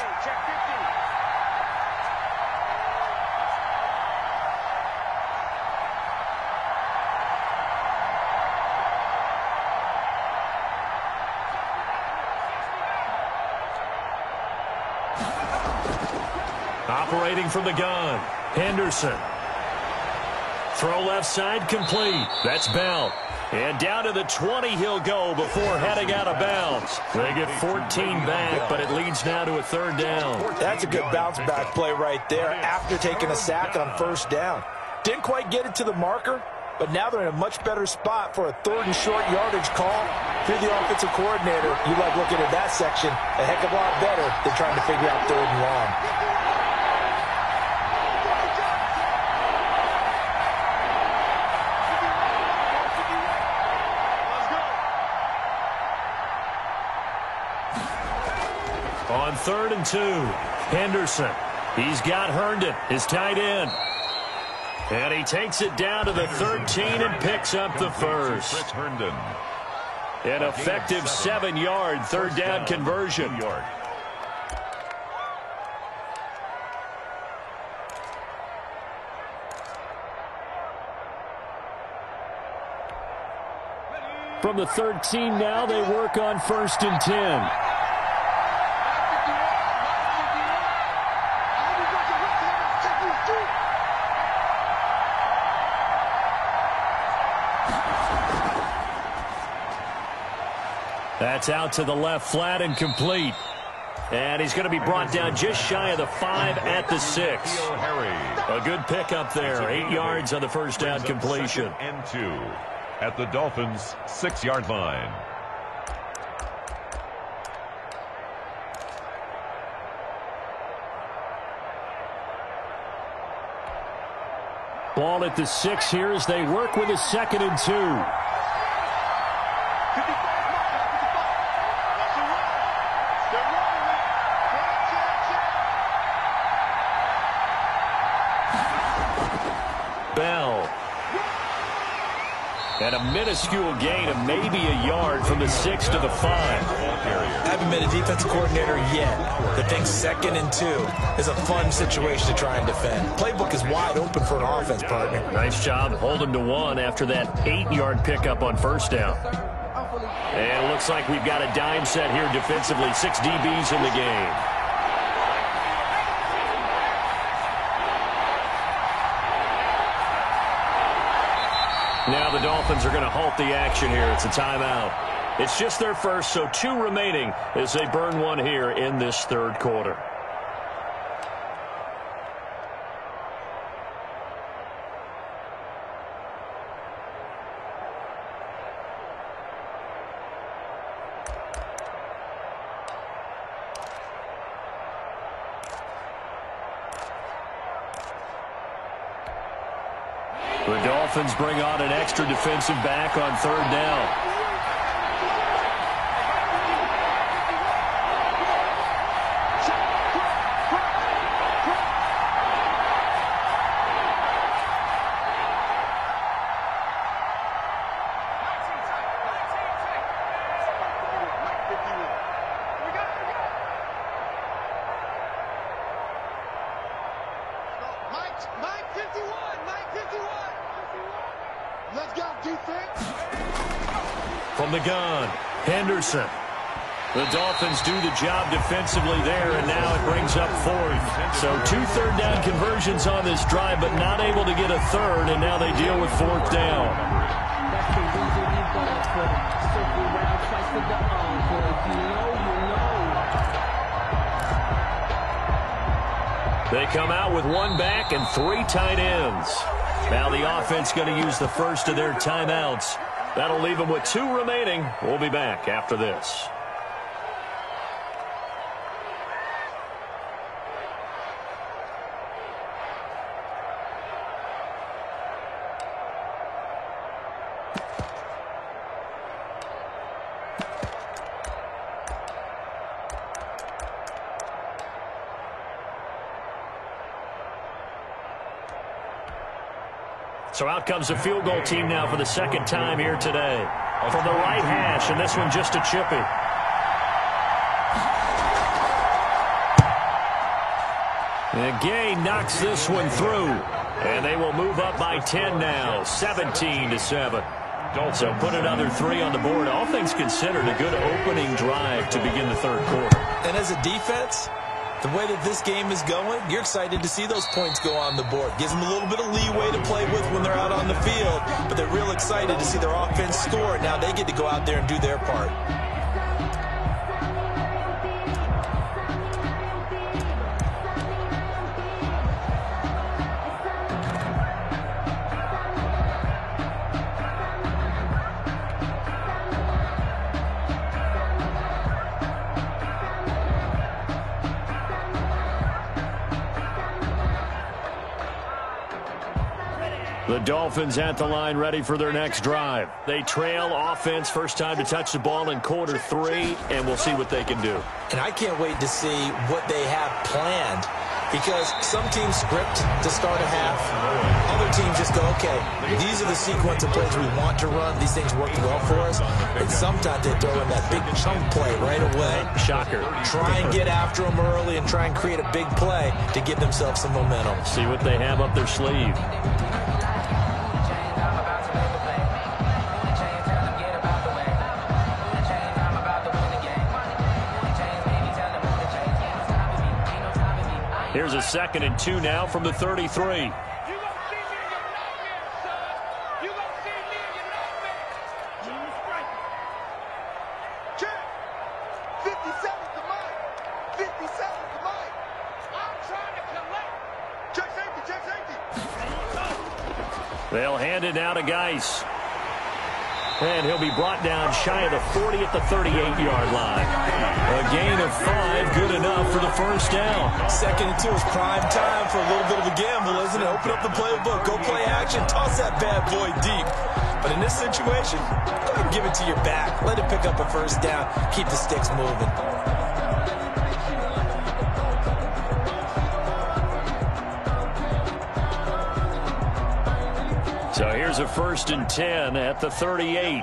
Operating from the gun, Henderson. Throw left side complete. That's Bell. And down to the 20 he'll go before heading out of bounds. They get 14 back, but it leads now to a 3rd down. That's a good bounce back play right there after taking a sack on 1st down. Didn't quite get it to the marker, but now they're in a much better spot for a 3rd and short yardage call. If you're the offensive coordinator, you like looking at that section a heck of a lot better than trying to figure out 3rd and long. On 3rd and 2, Henderson. He's got Herndon, his tight end. And he takes it down to the 13 and picks up the 1st. Herndon. An effective 7-yard 3rd down conversion. From the 13 now, they work on 1st and 10. That's out to the left, flat and complete. And he's going to be brought down just shy of the 5 at the 6. A good pickup there. 8 yards on the 1st down completion. And 2 at the Dolphins' 6-yard line. Ball at the 6 here as they work with a 2nd and 2. Bell. And a minuscule gain of maybe a yard from the 6 to the 5. I haven't been a defensive coordinator yet that thinks 2nd and 2 is a fun situation to try and defend. Playbook is wide open for an offense, partner. Nice job holding to 1 after that 8-yard pickup on 1st down. And it looks like we've got a dime set here defensively. 6 DBs in the game. Now the Dolphins are going to halt the action here. It's a timeout. It's just their first, so 2 remaining as they burn 1 here in this 3rd quarter. The Dolphins bring on an extra defensive back on 3rd down. From the gun, Henderson. The Dolphins do the job defensively there, and now it brings up 4th. So 2 third down conversions on this drive, but not able to get a 3rd, and now they deal with 4th down. They come out with 1 back and 3 tight ends. Now the offense going to use the first of their timeouts. That'll leave them with 2 remaining. We'll be back after this. So out comes the field goal team now for the 2nd time here today. From the right hash, and this one just a chippy. And Gay knocks this one through. And they will move up by 10 now, 17-7. So put another 3 on the board. All things considered, a good opening drive to begin the 3rd quarter. And as a defense, the way that this game is going, you're excited to see those points go on the board. Gives them a little bit of leeway to play with when they're out on the field, but they're real excited to see their offense score. Now they get to go out there and do their part. The Dolphins at the line ready for their next drive. They trail offense, first time to touch the ball in quarter 3, and we'll see what they can do. And I can't wait to see what they have planned, because some teams script to start a half. Other teams just go, okay, these are the sequence of plays we want to run. These things work well for us. And sometimes they throw in that big chunk play right away. Shocker. Try and get after them early and try and create a big play to give themselves some momentum. See what they have up their sleeve. Here's a 2nd and 2 now from the 33. They'll hand it now to Geis. And he'll be brought down shy of the 40 at the 38-yard line. A gain of 5, good enough for the first down. 2nd and 2 is prime time for a little bit of a gamble, isn't it? Open up the playbook, go play action, toss that bad boy deep. But in this situation, go ahead and give it to your back. Let it pick up a first down. Keep the sticks moving. So here's a 1st and 10 at the 38.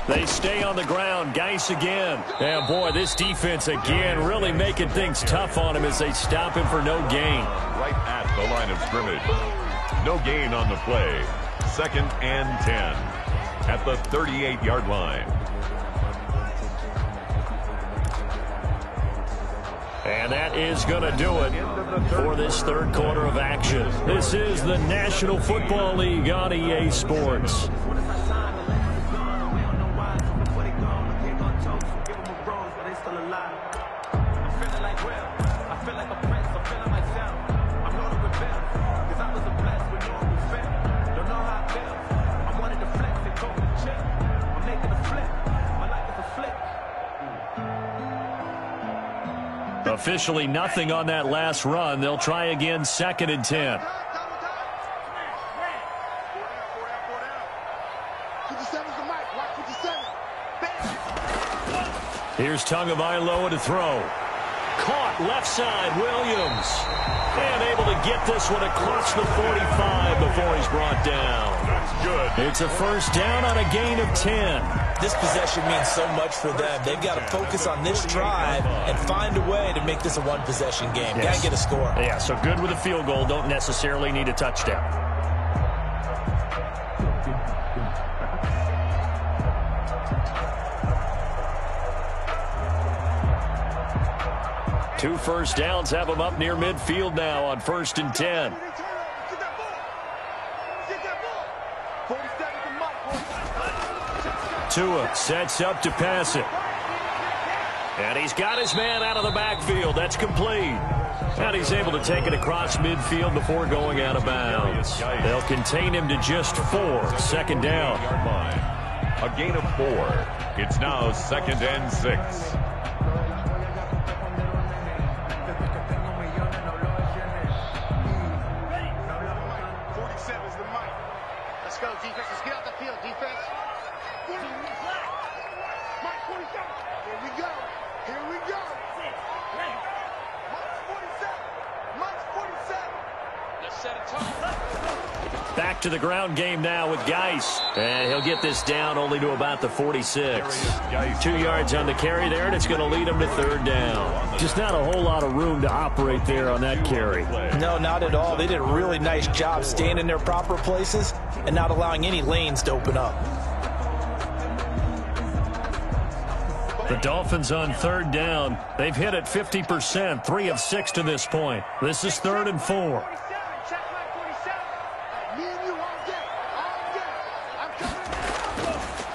They stay on the ground. Geis again. And boy, this defense again really making things tough on him as they stop him for no gain. Right at the line of scrimmage. No gain on the play. 2nd and 10 at the 38-yard line. And that is going to do it for this 3rd quarter of action. This is the National Football League on EA Sports. Officially nothing on that last run. They'll try again 2nd and 10. Here's Tagovailoa to throw. Caught left side, Williams. And able to get this one across the 45 before he's brought down. That's good. It's a first down on a gain of 10. This possession means so much for them. They've got to focus on this drive and find a way to make this a one-possession game. Yes. Got to get a score. Yeah, so good with a field goal. Don't necessarily need a touchdown. Two first downs have them up near midfield now on 1st and 10. Tua sets up to pass it. And he's got his man out of the backfield. That's complete. And he's able to take it across midfield before going out of bounds. They'll contain him to just 4. 2nd down. A gain of 4. It's now 2nd and 6. Back to the ground game now with Geis. And he'll get this down only to about the 46. 2 yards on the carry there, and it's going to lead him to 3rd down. Just not a whole lot of room to operate there on that carry. No, not at all. They did a really nice job staying in their proper places and not allowing any lanes to open up. The Dolphins on 3rd down. They've hit it 50%, 3 of 6 to this point. This is 3rd and 4.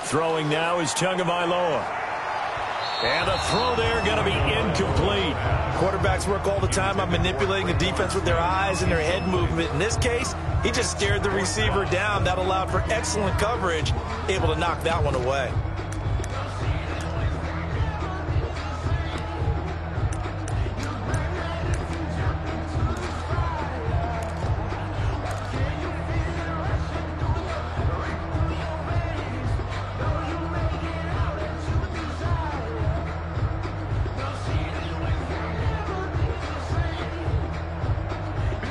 Throwing now is Tagovailoa. And a throw there going to be incomplete. Quarterbacks work all the time on manipulating the defense with their eyes and their head movement. In this case, he just stared the receiver down. That allowed for excellent coverage, able to knock that one away.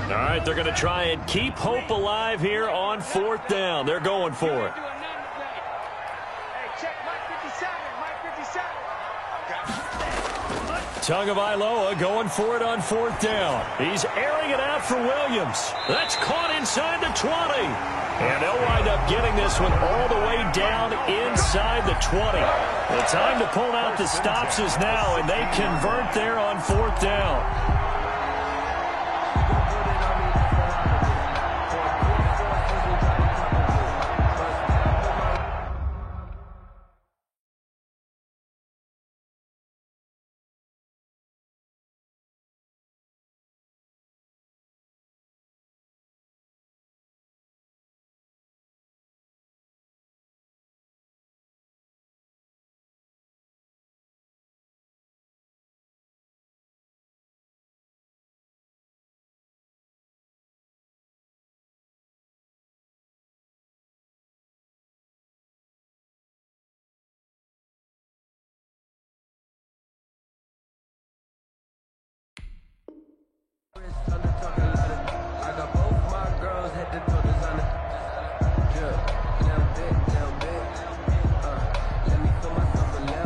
All right, they're going to try and keep hope alive here on 4th down. They're going for it. Tagovailoa going for it on 4th down. He's airing it out for Williams. That's caught inside the 20. And they'll wind up getting this one all the way down inside the 20. The time to pull out the stops is now, and they convert there on 4th down.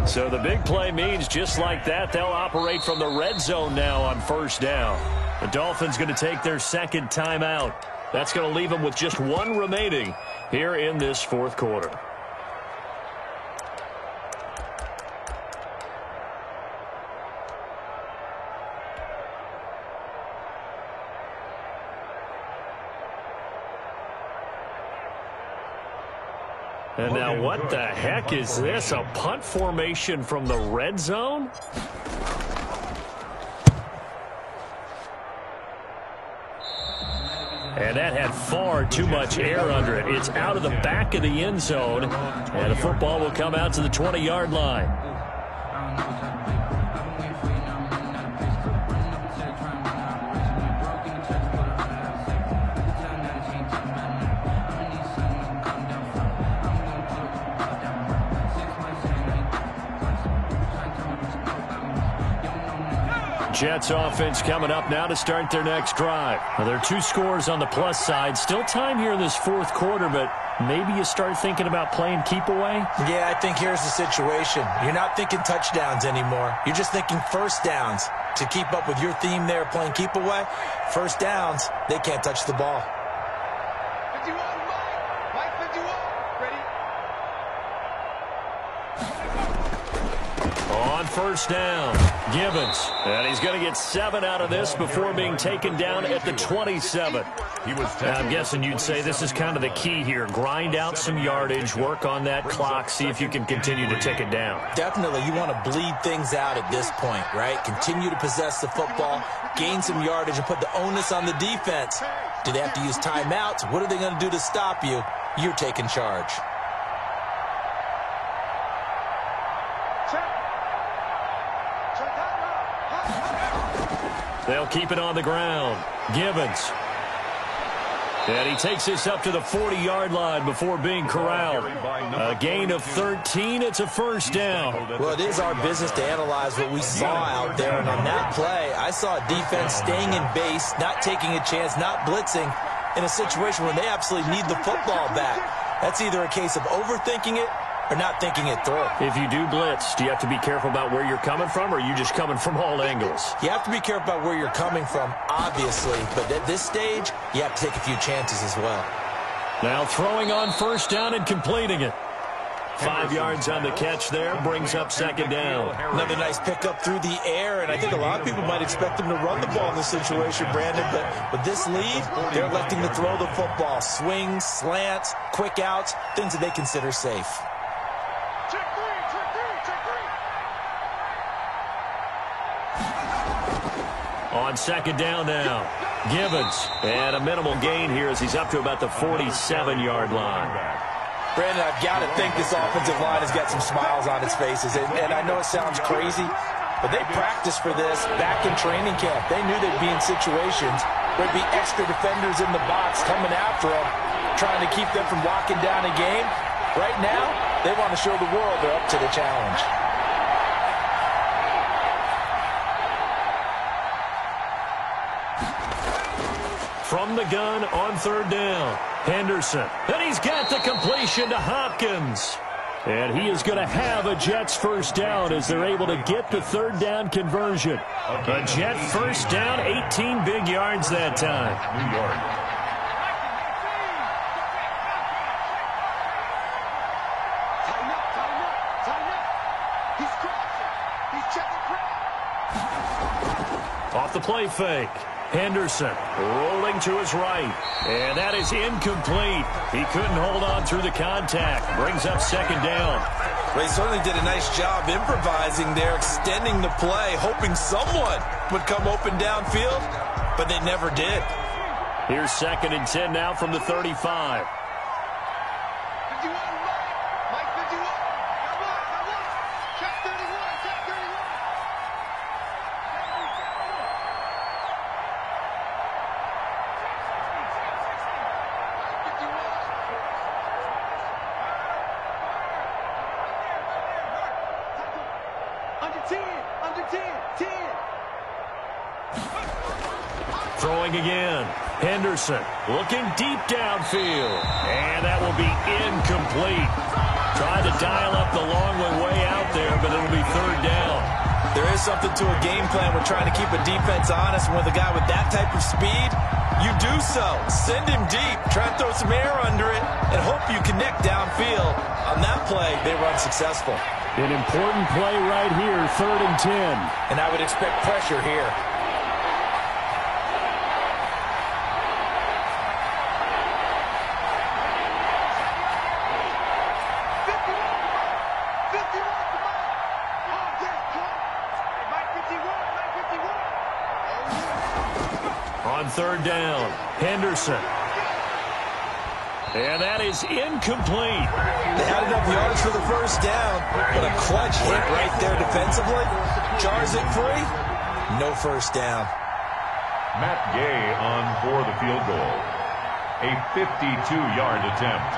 So the big play means just like that, they'll operate from the red zone now on first down. The Dolphins going to take their second timeout. That's going to leave them with just one remaining here in this fourth quarter. And now what the heck is this? A punt formation from the red zone? And that had far too much air under it. It's out of the back of the end zone. And the football will come out to the 20-yard line. Jets offense coming up now to start their next drive. Now, there are 2 scores on the plus side. Still time here in this fourth quarter, but maybe you start thinking about playing keep away? Yeah, I think here's the situation. You're not thinking touchdowns anymore. You're just thinking first downs. To keep up with your theme there, playing keep away, first downs, they can't touch the ball. 51, Mike 51, ready? On first down, Gibbons. And he's going to get 7 out of this before being taken down at the 27. I'm guessing you'd say this is kind of the key here. Grind out some yardage, work on that clock, see if you can continue to tick it down. Definitely, you want to bleed things out at this point, right? Continue to possess the football, gain some yardage, and put the onus on the defense. Do they have to use timeouts? What are they going to do to stop you? You're taking charge. They'll keep it on the ground. Gibbons. And he takes this up to the 40-yard line before being corralled. A gain of 13. It's a first down. Well, it is our business to analyze what we saw out there. And on that play, I saw a defense staying in base, not taking a chance, not blitzing in a situation where they absolutely need the football back. That's either a case of overthinking it or not thinking it through. If you do blitz, do you have to be careful about where you're coming from, or are you just coming from all angles? You have to be careful about where you're coming from, obviously, but at this stage, you have to take a few chances as well. Now throwing on first down and completing it. 5 yards on the catch there, brings up second down. Another nice pickup through the air, and I think a lot of people might expect them to run the ball in this situation, Brandon, but with this lead, they're electing to throw the football. Swings, slants, quick outs, things that they consider safe. Check three. On second down now, Gibbons. And a minimal gain here as he's up to about the 47-yard line. Brandon, I've got to think this offensive line has got some smiles on its faces. And I know it sounds crazy, but they practiced for this back in training camp. They knew they'd be in situations where there'd be extra defenders in the box coming after them, trying to keep them from locking down a game. Right now, they want to show the world they're up to the challenge. From the gun on third down, Henderson. And he's got the completion to Hopkins. And he is going to have a Jets first down as they're able to get the third down conversion. A Jet first down, 18 big yards that time. New York. Off the play fake. Henderson rolling to his right. And that is incomplete. He couldn't hold on through the contact. Brings up second down. Well, he certainly did a nice job improvising there, extending the play, hoping someone would come open downfield, but they never did. Here's 2nd and 10 now from the 35. Throwing again. Henderson looking deep downfield. And that will be incomplete. Tried to dial up the long way out there, but it'll be third down. There is something to a game plan with trying to keep a defense honest. When with a guy with that type of speed, you do so. Send him deep. Try and throw some air under it and hope you connect downfield. On that play, they run successful. An important play right here, 3rd and 10. And I would expect pressure here. On 3rd down, Henderson. And that is incomplete. They had enough yards for the first down, but a clutch hit right there defensively. Jars it free. No first down. Matt Gay on for the field goal. A 52-yard attempt.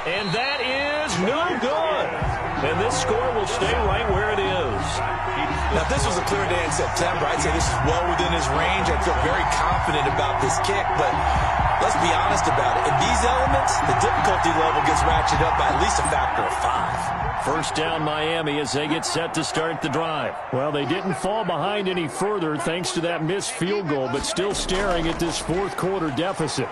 And that is no good. And this score will stay right where it is. Now, if this was a clear day in September, I'd say this is well within his range. I feel very confident about this kick, but let's be honest about it. In these elements, the difficulty level gets ratcheted up by at least a factor of 5. First down, Miami, as they get set to start the drive. Well, they didn't fall behind any further thanks to that missed field goal, but still staring at this fourth quarter deficit.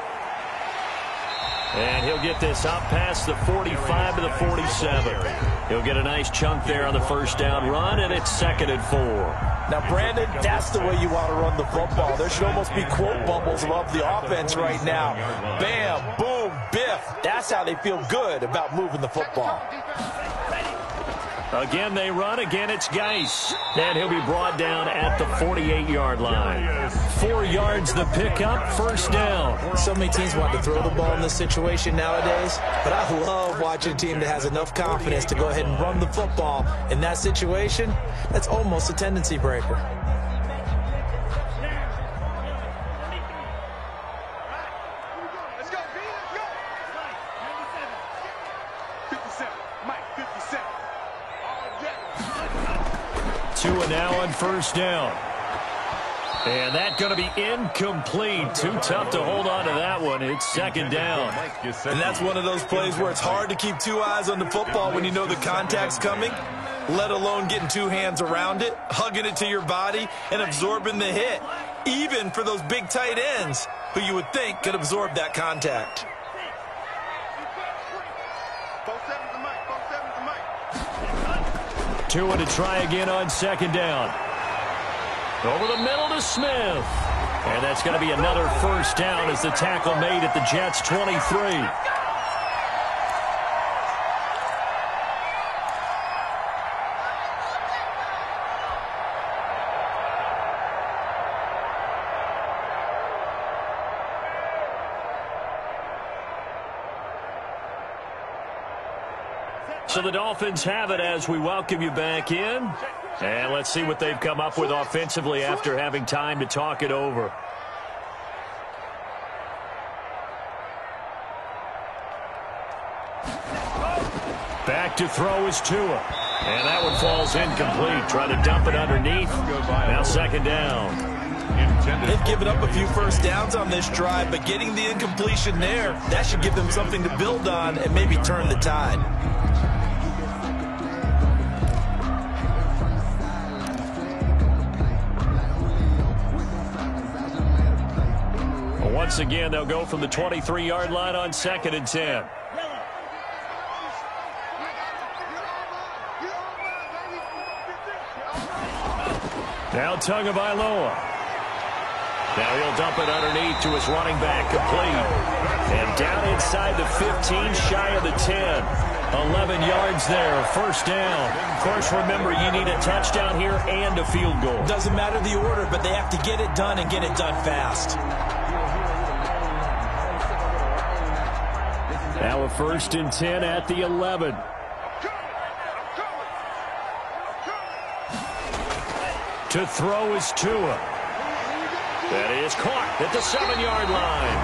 And he'll get this up past the 45 to the 47. He'll get a nice chunk there on the first down run, and it's 2nd and 4. Now, Brandon, that's the way you want to run the football. There should almost be quote bubbles above the offense right now. Bam, boom, biff. That's how they feel good about moving the football. Again, they run. Again, it's Geis. And he'll be brought down at the 48-yard line. 4 yards the pickup, first down. So many teams want to throw the ball in this situation nowadays, but I love watching a team that has enough confidence to go ahead and run the football. In that situation, that's almost a tendency breaker. Let's go, B, let's go. 57, Mike, 57. Tua now on first down. And that's going to be incomplete. Too tough to hold on to that one. It's 2nd down. And that's one of those plays where it's hard to keep 2 eyes on the football when you know the contact's coming, let alone getting 2 hands around it, hugging it to your body, and absorbing the hit, even for those big tight ends who you would think could absorb that contact. Tua to try again on 2nd down. Over the middle to Smith. And that's going to be another first down as the tackle made at the Jets' 23. So the Dolphins have it as we welcome you back in. And let's see what they've come up with offensively after having time to talk it over. Back to throw is Tua. And that one falls incomplete. Trying to dump it underneath. Now 2nd down. They've given up a few first downs on this drive, but getting the incompletion there, that should give them something to build on and maybe turn the tide. Once again, they'll go from the 23-yard line on 2nd and 10. Now Tagovailoa. Now he'll dump it underneath to his running back, complete. And down inside the 15, shy of the 10. 11 yards there, first down. Of course, remember, you need a touchdown here and a field goal. Doesn't matter the order, but they have to get it done and get it done fast. Now a 1st and 10 at the 11. To throw is Tua. That is caught at the 7-yard line.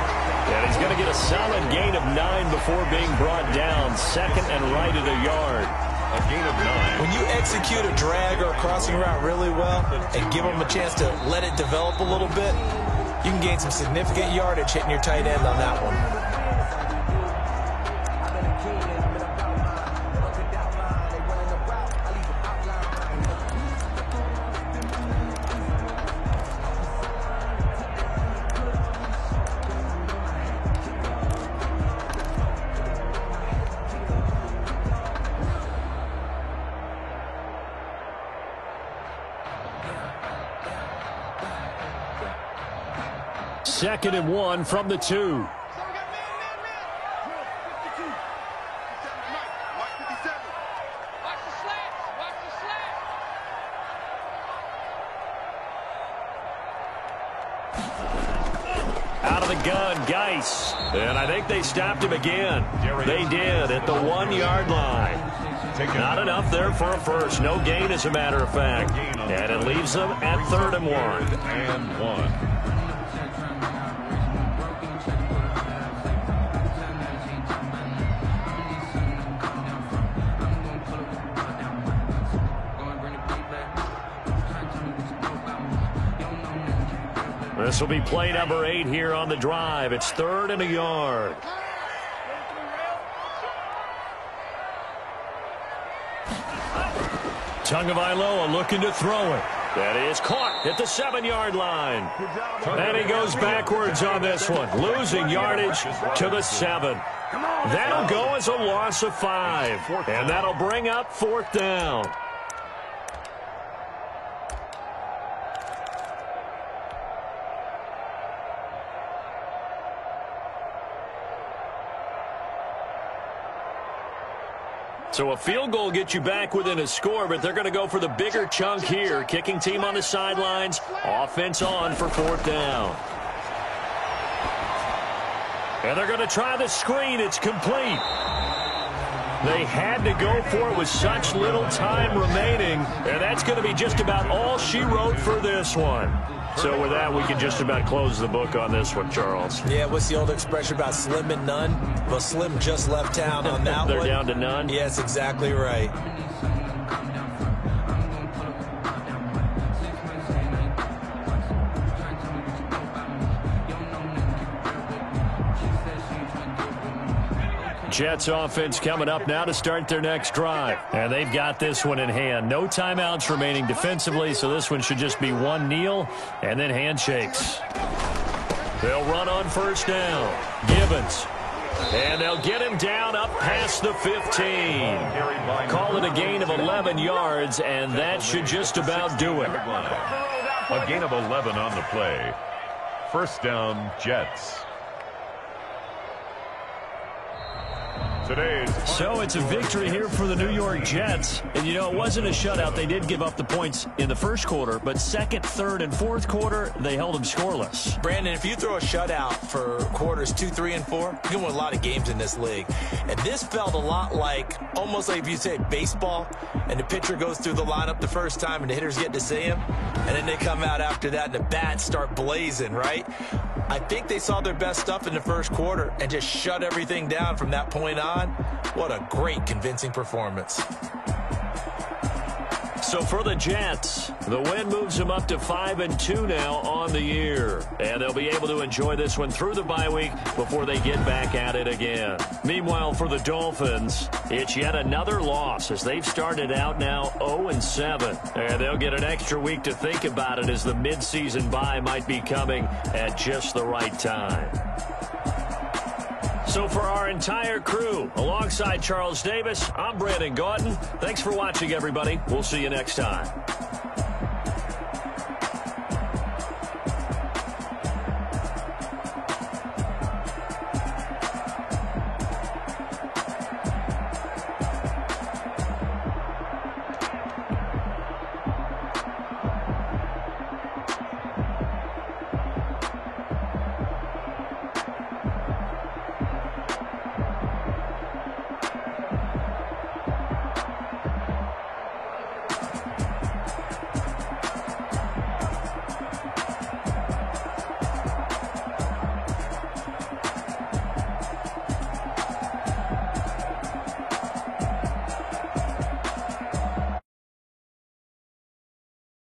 And he's going to get a solid gain of 9 before being brought down. 2nd and right at a yard. A gain of 9. When you execute a drag or a crossing route really well and give them a chance to let it develop a little bit, you can gain some significant yardage hitting your tight end on that one. 2nd and 1 from the 2. So we got man. 52. 57 Mike. Mike 57. Watch the slats. Watch the slats. Out of the gun, Geis. And I think they stopped him again. They did at the 1-yard line. Not enough there for a first. No gain, as a matter of fact. And it leaves them at 3rd and 1. And 1. This will be play number 8 here on the drive. It's 3rd and a yard. Tagovailoa looking to throw it. That is caught at the 7-yard line. And he goes backwards on this one, losing yardage to the 7. That'll go as a loss of 5. And that'll bring up 4th down. So a field goal gets you back within a score, but they're going to go for the bigger chunk here. Kicking team on the sidelines. Offense on for 4th down. And they're going to try the screen. It's complete. They had to go for it with such little time remaining, and that's going to be just about all she wrote for this one. So with that, we can just about close the book on this one, Charles. Yeah, what's the old expression about slim and none? Well, Slim just left town on that They're one. down to none? Yes, exactly right. Jets offense coming up now to start their next drive. And they've got this one in hand. No timeouts remaining defensively, so this one should just be one kneel and then handshakes. They'll run on 1st down. Gibbons. And they'll get him down up past the 15. Call it a gain of 11 yards, and that should just about do it. A gain of 11 on the play. 1st down, Jets. So it's a victory here for the New York Jets. And, you know, it wasn't a shutout. They did give up the points in the 1st quarter, but 2nd, 3rd, and 4th quarter, they held them scoreless. Brandon, if you throw a shutout for quarters 2, 3, and 4, you can win a lot of games in this league. And this felt a lot like, almost like if you say baseball, and the pitcher goes through the lineup the first time and the hitters get to see him, and then they come out after that and the bats start blazing, right? I think they saw their best stuff in the 1st quarter and just shut everything down from that point on. What a great, convincing performance. So for the Jets, the win moves them up to 5-2 now on the year. And they'll be able to enjoy this one through the bye week before they get back at it again. Meanwhile, for the Dolphins, it's yet another loss as they've started out now 0-7. And they'll get an extra week to think about it as the midseason bye might be coming at just the right time. So for our entire crew, alongside Charles Davis, I'm Brandon Gaudin. Thanks for watching, everybody. We'll see you next time.